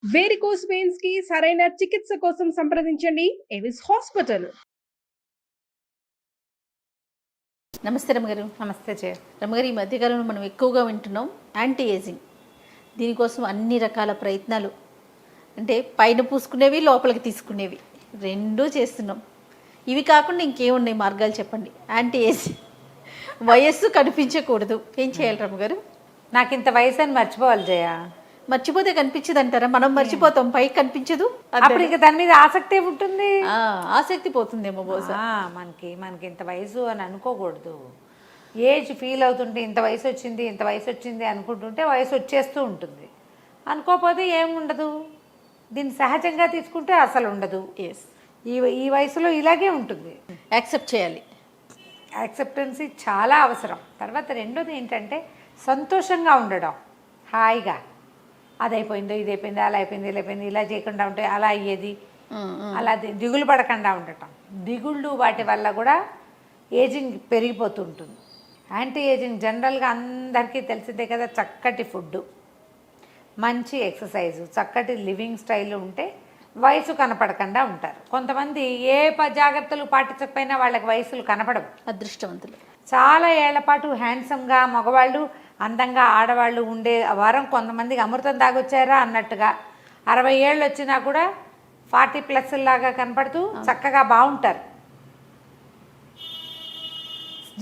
Varicose veins కి సరైన చికిత్స కోసం సంప్రదించండి ఎవిస్ హాస్పిటల్. నమస్తే రమగారు. నమస్తే జయ. రమగారు, ఈ మధ్యకాలంలో మనం ఎక్కువగా వింటున్నాం యాంటీ ఏజింగ్. దీనికోసం అన్ని రకాల ప్రయత్నాలు, అంటే పైన పూసుకునేవి లోపలికి తీసుకునేవి రెండూ చేస్తున్నాం. ఇవి కాకుండా ఇంకేమున్నాయి మార్గాలు చెప్పండి. యాంటీ ఏజింగ్ వయస్సు కనిపించకూడదు, ఏం చేయాలి రమగారు? నాకు ఇంత వయసు అని మర్చిపోవాలి జయ. మర్చిపోతే కనిపించదు అంటారా? మనం మర్చిపోతాం, పైకి కనిపించదు. అప్పుడు ఇక దాని మీద ఆసక్తి ఉంటుంది, ఆసక్తి పోతుందేమో బహుశా. మనకి ఇంత వయసు అని అనుకోకూడదు. ఏజ్ ఫీల్ అవుతుంటే ఇంత వయసు వచ్చింది అనుకుంటుంటే వయసు వచ్చేస్తూ ఉంటుంది. అనుకోకపోతే ఏముండదు. దీన్ని సహజంగా తీసుకుంటే అసలు ఉండదు. ఎస్, ఈ వయసులో ఇలాగే ఉంటుంది. యాక్సెప్ట్ చేయాలి. యాక్సెప్టెన్సీ చాలా అవసరం. తర్వాత రెండోది ఏంటంటే సంతోషంగా ఉండడం, హాయిగా. అదైపోయిందో ఇదైపోయింది, అలా అయిపోయింది, ఇలా అయిపోయింది, ఇలా చేయకుండా ఉంటే అలా అయ్యేది, అలా దిగులు పడకుండా ఉండటం. దిగుళ్ళు వాటి వల్ల కూడా ఏజింగ్ పెరిగిపోతూ ఉంటుంది. యాంటీ ఏజింగ్ జనరల్గా అందరికీ తెలిసిందే కదా. చక్కటి ఫుడ్డు, మంచి ఎక్సర్సైజు, చక్కటి లివింగ్ స్టైల్ ఉంటే వయసు కనపడకుండా ఉంటారు. కొంతమంది ఏ జాగ్రత్తలు పాటించకపోయినా వాళ్ళకి వయసులు కనపడవు. అదృష్టవంతులు. చాలా ఏళ్ల పాటు హ్యాండ్సమ్గా మగవాళ్ళు, అందంగా ఆడవాళ్ళు ఉండే వారం కొంతమందికి అమృతం తాగొచ్చారా అన్నట్టుగా 60 ఏళ్ళు వచ్చినా కూడా 40+ లాగా కనపడుతూ చక్కగా బాగుంటారు.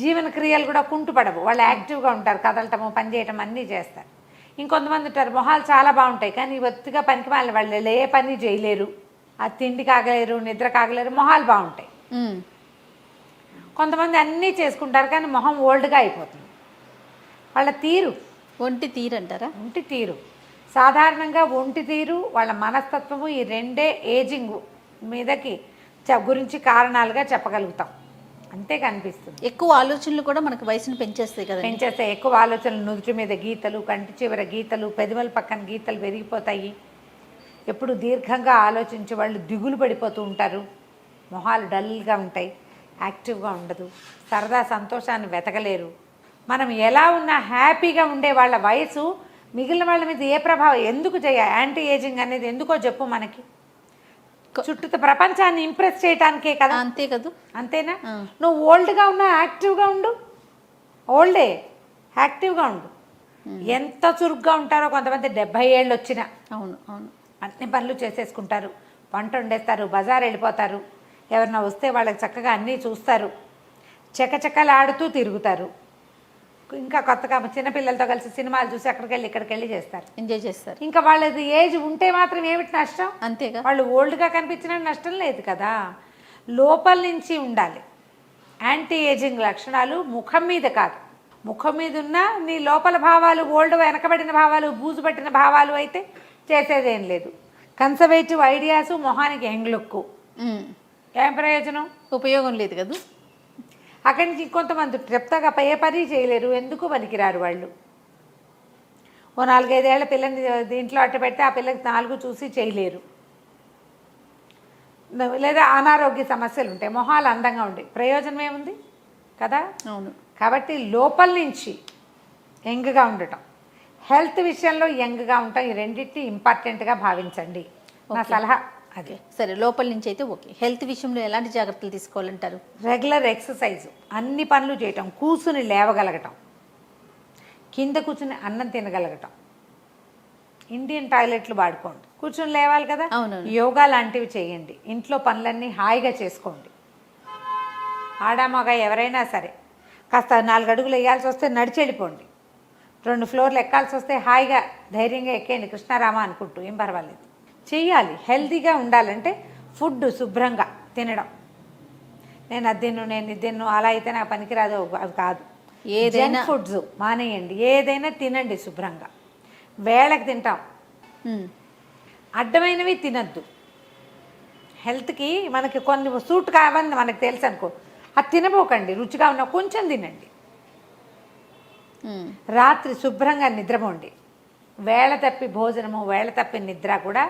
జీవన క్రియలు కూడా కుంటుపడవు. వాళ్ళు యాక్టివ్గా ఉంటారు, కదలటము, పని చేయటం అన్నీ చేస్తారు. ఇంకొంతమంది ఉంటారు మొహాలు చాలా బాగుంటాయి కానీ ఒత్తిగా పనికి వాళ్ళు ఏ పని చేయలేరు, అది తిండి కాగలేరు, నిద్ర కాగలేరు, మొహాలు బాగుంటాయి. కొంతమంది అన్నీ చేసుకుంటారు కానీ మొహం ఓల్డ్గా అయిపోతుంది. వాళ్ళ తీరు, ఒంటి తీరు అంటారా? ఒంటి తీరు సాధారణంగా ఒంటి తీరు, వాళ్ళ మనస్తత్వము, ఈ రెండే ఏజింగ్ మీదకి గురించి కారణాలుగా చెప్పగలుగుతాం. అంతే కనిపిస్తుంది. ఎక్కువ ఆలోచనలు కూడా మనకు వయసును పెంచేస్తాయి కదా. పెంచేస్తాయి. ఎక్కువ ఆలోచనలు, నుదుటి మీద గీతలు, కంటి చివర గీతలు, పెదవుల పక్కన గీతలు పెరిగిపోతాయి. ఎప్పుడు దీర్ఘంగా ఆలోచించే వాళ్ళు దిగులు పడిపోతూ ఉంటారు. మొహాలు డల్గా ఉంటాయి, యాక్టివ్గా ఉండదు, సరదా సంతోషాన్ని వెతకలేరు. మనం ఎలా ఉన్నా హ్యాపీగా ఉండే వాళ్ళ వయసు మిగిలిన వాళ్ళ మీద ఏ ప్రభావం ఎందుకు యాంటీ ఏజింగ్ అనేది ఎందుకో చెప్పు. మనకి చుట్టూ ప్రపంచాన్ని ఇంప్రెస్ చేయడానికే కదా. అంతే కదా. అంతేనా? నువ్వు ఓల్డ్గా ఉన్నా యాక్టివ్గా ఉండు. ఓల్డే యాక్టివ్గా ఉండు. ఎంత చురుగ్గా ఉంటారో కొంతమంది 70 ఏళ్ళు వచ్చినా. అవును అవును. అన్ని పనులు చేసేసుకుంటారు, వంట వండేస్తారు, బజార్ వెళ్ళిపోతారు, ఎవరన్నా వస్తే వాళ్ళకి చక్కగా అన్నీ చూస్తారు, చకచకలాడుతూ తిరుగుతారు. ఇంకా కొత్తగా చిన్నపిల్లలతో కలిసి సినిమాలు చూసి అక్కడికి వెళ్ళి ఇక్కడికి వెళ్ళి చేస్తారు, ఎంజాయ్ చేస్తారు. ఇంకా వాళ్ళది ఏజ్ ఉంటే మాత్రం ఏమిటి నష్టం? అంతేగా. వాళ్ళు ఓల్డ్గా కనిపించిన నష్టం లేదు కదా. లోపల నుంచి ఉండాలి. యాంటీ ఏజింగ్ లక్షణాలు ముఖం మీద కాదు. ముఖం మీద ఉన్న నీ లోపల భావాలు, ఓల్డ్ వెనకబడిన భావాలు, బూజు పట్టిన భావాలు అయితే చేసేదేం లేదు. కన్సర్వేటివ్ ఐడియాసు, మొహానికి యంగ్ లుక్, ఏం ప్రయోజనం? ఉపయోగం లేదు కదా. అక్కడి నుంచి కొంతమంది చెప్తాగా ఏ పని చేయలేరు, ఎందుకు పనికిరారు వాళ్ళు. ఓ 4-5 ఏళ్ల పిల్లని దీంట్లో అట్ట పెడితే ఆ పిల్లకి 4 చూసి చేయలేరు. లేదా అనారోగ్య సమస్యలు ఉంటాయి, మొహాలు అందంగా ఉండే ప్రయోజనం ఏముంది కదా. అవును. కాబట్టి లోపల నుంచి యంగ్గా ఉండటం, హెల్త్ విషయంలో యంగ్గా ఉండటం, ఈ రెండింటిని ఇంపార్టెంట్గా భావించండి. నా సలహా అదే. సరే, లోపల నుంచి అయితే ఓకే. హెల్త్ విషయంలో ఎలాంటి జాగ్రత్తలు తీసుకోవాలంటారు? రెగ్యులర్ ఎక్సర్సైజు, అన్ని పనులు చేయటం, కూర్చుని లేవగలగటం, కింద కూర్చుని అన్నం తినగలగటం, ఇండియన్ టాయిలెట్లు వాడుకోండి, కూర్చుని లేవాలి కదా. యోగా లాంటివి చేయండి, ఇంట్లో పనులన్నీ హాయిగా చేసుకోండి. ఆడామగా ఎవరైనా సరే కాస్త 4 అడుగులు వేయాల్సి వస్తే నడిచి వెళ్ళిపోండి, 2 ఫ్లోర్లు ఎక్కాల్సి వస్తే హాయిగా ధైర్యంగా ఎక్కేయండి, కృష్ణారామ అనుకుంటూ, ఏం పర్వాలేదు. చెయ్యాలి. హెల్తీగా ఉండాలంటే ఫుడ్ శుభ్రంగా తినడం. నేను అది తిన్ను, నేను ఇది తిన్ను, అలా అయితే నాకు పనికిరాదు, అవి కాదు. ఏదైనా ఫుడ్స్ మానేయండి. ఏదైనా తినండి శుభ్రంగా. వేళకి తింటాం, అడ్డమైనవి తినద్దు. హెల్త్కి మనకి కొన్ని సూట్ కావని మనకు తెలుసు అనుకో, అది తినబోకండి. రుచిగా ఉన్న కొంచెం తినండి. రాత్రి శుభ్రంగా నిద్రపోండి. వేళ తప్పి భోజనము, వేళ తప్పి నిద్ర కూడా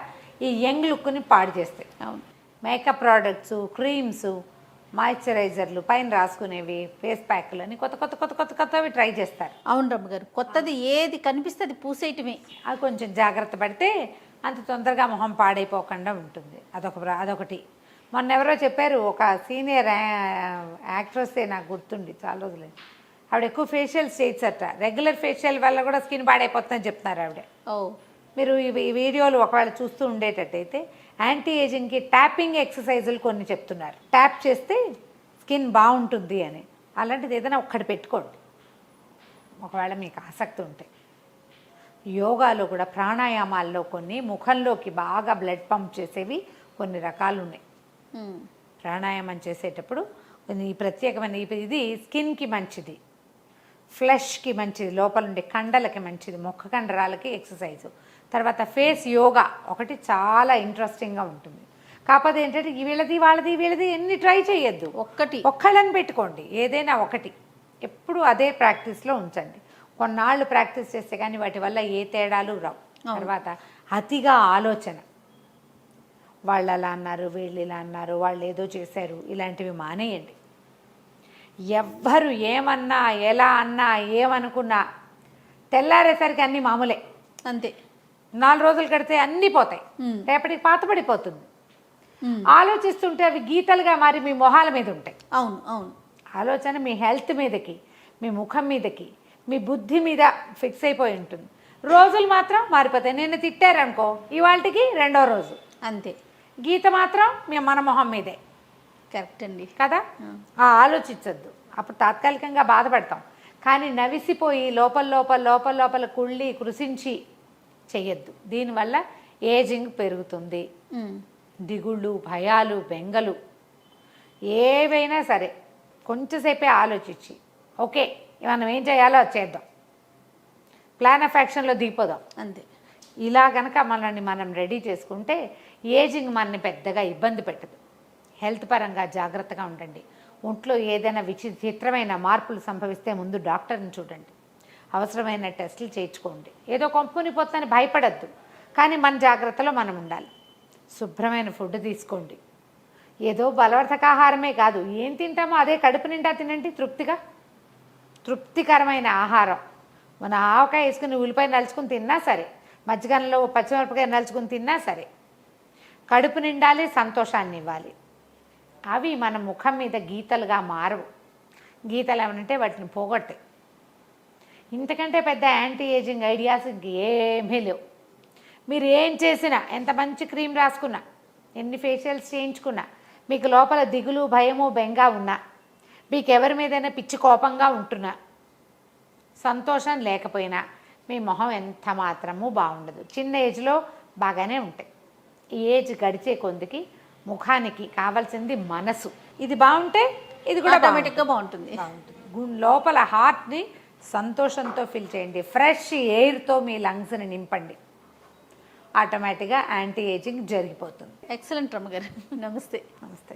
ఈ యంగ్ లుక్ని పాడు చేస్తాయి. అవును. మేకప్ ప్రోడక్ట్స్, క్రీమ్స్, మాయిశ్చరైజర్లు, పైన రాసుకునేవి, ఫేస్ ప్యాక్లు అని కొత్తవి ట్రై చేస్తారు. అవును రమ్మ గారు, కొత్తది ఏది కనిపిస్తే అది పూసేయటమే. అది కొంచెం జాగ్రత్త పడితే అంత తొందరగా మొహం పాడైపోకుండా ఉంటుంది. అదొకటి. మొన్న ఎవరో చెప్పారు, ఒక సీనియర్ యాక్ట్రెస్సే, నాకు గుర్తుండి చాలా రోజులే, ఆవిడ ఎక్కువ ఫేషియల్స్ చేయొచ్చట. రెగ్యులర్ ఫేషియల్ వల్ల కూడా స్కిన్ పాడైపోతుందని చెప్తున్నారు ఆవిడ. ఓ, మీరు ఈ వీడియోలు ఒకవేళ చూస్తూ ఉండేటట్టయితే యాంటీ ఏజింగ్కి ట్యాపింగ్ ఎక్సర్సైజులు కొన్ని చెప్తున్నారు. ట్యాప్ చేస్తే స్కిన్ బాగుంటుంది అని. అలాంటిది ఏదైనా ఒక్కటి పెట్టుకోండి ఒకవేళ మీకు ఆసక్తి ఉంటే. యోగాలో కూడా ప్రాణాయామాల్లో కొన్ని ముఖంలోకి బాగా బ్లడ్ పంప్ చేసేవి కొన్ని రకాలు ఉన్నాయి. ప్రాణాయామం చేసేటప్పుడు ఈ ప్రత్యేకమైన ఇది స్కిన్కి మంచిది, ఫ్లెష్కి మంచిది, లోపల ఉండే కండలకి మంచిది, ముఖ కండరాలకి ఎక్సర్సైజు. తర్వాత ఫేస్ యోగా ఒకటి చాలా ఇంట్రెస్టింగ్గా ఉంటుంది. కాకపోతే ఏంటంటే వీళ్ళది ఎన్ని ట్రై చేయొద్దు, ఒక్కళ్ళని పెట్టుకోండి, ఏదైనా ఒకటి ఎప్పుడు అదే ప్రాక్టీస్లో ఉంచండి. కొన్నాళ్ళు ప్రాక్టీస్ చేస్తే కానీ వాటి వల్ల ఏ తేడాలు రావు. తర్వాత అతిగా ఆలోచన, వాళ్ళు అలా అన్నారు, వీళ్ళు ఇలా అన్నారు, వాళ్ళు ఏదో చేశారు, ఇలాంటివి మానేయండి. ఎవ్వరు ఏమన్నా, ఎలా అన్నా, ఏమనుకున్నా తెల్లారేసరికి అన్నీ మామూలే. అంతే. 4 రోజులు కడితే అన్నీ పోతాయి, రేపటికి పాతపడిపోతుంది. ఆలోచిస్తుంటే అవి గీతలుగా మారి మీ మొహాల మీద ఉంటాయి. అవును అవును. ఆలోచన మీ హెల్త్ మీదకి, మీ ముఖం మీదకి, మీ బుద్ధి మీద ఫిక్స్ అయిపోయి ఉంటుంది. రోజులు మాత్రం మారిపోతాయి. నిన్న తిట్టారనుకో, ఇవాళకి 2వ రోజు అంతే. గీత మాత్రం మన మొహం మీదే. కరెక్ట్ అండి కదా. ఆలోచించద్దు, అప్పుడు తాత్కాలికంగా బాధపడతాం. కానీ నవిసిపోయి లోపల కుళ్ళి కృషించి చెయ్యొద్దు. దీనివల్ల ఏజింగ్ పెరుగుతుంది. దిగుళ్ళు, భయాలు, బెంగలు ఏవైనా సరే కొంచెంసేపే ఆలోచించి ఓకే మనం ఏం చేయాలో అది చేద్దాం, ప్లాన్ ఆఫ్ యాక్షన్లో దిగిపోదాం. అంతే. ఇలా కనుక మనల్ని మనం రెడీ చేసుకుంటే ఏజింగ్ మనని పెద్దగా ఇబ్బంది పెట్టదు. హెల్త్ పరంగా జాగ్రత్తగా ఉండండి. ఒంట్లో ఏదైనా విచిత్రమైన మార్పులు సంభవిస్తే ముందు డాక్టర్ని చూడండి, అవసరమైన టెస్టులు చేయించుకోండి. ఏదో కొంపునిపోతుందని భయపడద్దు, కానీ మన జాగ్రత్తలో మనం ఉండాలి. శుభ్రమైన ఫుడ్ తీసుకోండి. ఏదో బలవర్ధకాహారమే కాదు, ఏం తింటామో అదే కడుపు నిండా తినండి. తృప్తికరమైన ఆహారం. మన ఆవకాయ వేసుకుని ఉల్లిపాయ నలుచుకుని తిన్నా సరే, మజ్జిగన్లో పచ్చిమిరపకాయ నలుచుకుని తిన్నా సరే, కడుపు నిండాలి, సంతోషాన్ని ఇవ్వాలి. అవి మన ముఖం మీద గీతలుగా మారవు. గీతలు ఏమనంటే వాటిని పోగొట్టాయి. ఇంతకంటే పెద్ద యాంటీ ఏజింగ్ ఐడియాస్ ఇంకేమీ లేవు. మీరు ఏం చేసినా, ఎంత మంచి క్రీమ్ రాసుకున్నా, ఎన్ని ఫేషియల్స్ చేయించుకున్నా, మీకు లోపల దిగులు, భయము, బెంగ ఉన్నా, మీకు ఎవరి మీదైనా పిచ్చి కోపంగా ఉంటున్నా, సంతోషం లేకపోయినా మీ మొహం ఎంత మాత్రమూ బాగుండదు. చిన్న ఏజ్లో బాగానే ఉంటాయి. ఈ ఏజ్ గడిచే కొద్దికి ముఖానికి కావాల్సింది మనసు. ఇది బాగుంటే ఇది కూడా ఆటోమేటిక్గా బాగుంటుంది. లోపల హార్ట్ని సంతోషంతో ఫిల్ చేయండి. ఫ్రెష్ ఎయిర్తో మీ లంగ్స్ని నింపండి. ఆటోమేటిక్గా యాంటీ ఏజింగ్ జరిగిపోతుంది. ఎక్సలెంట్ రమ్మగారు. నమస్తే. నమస్తే.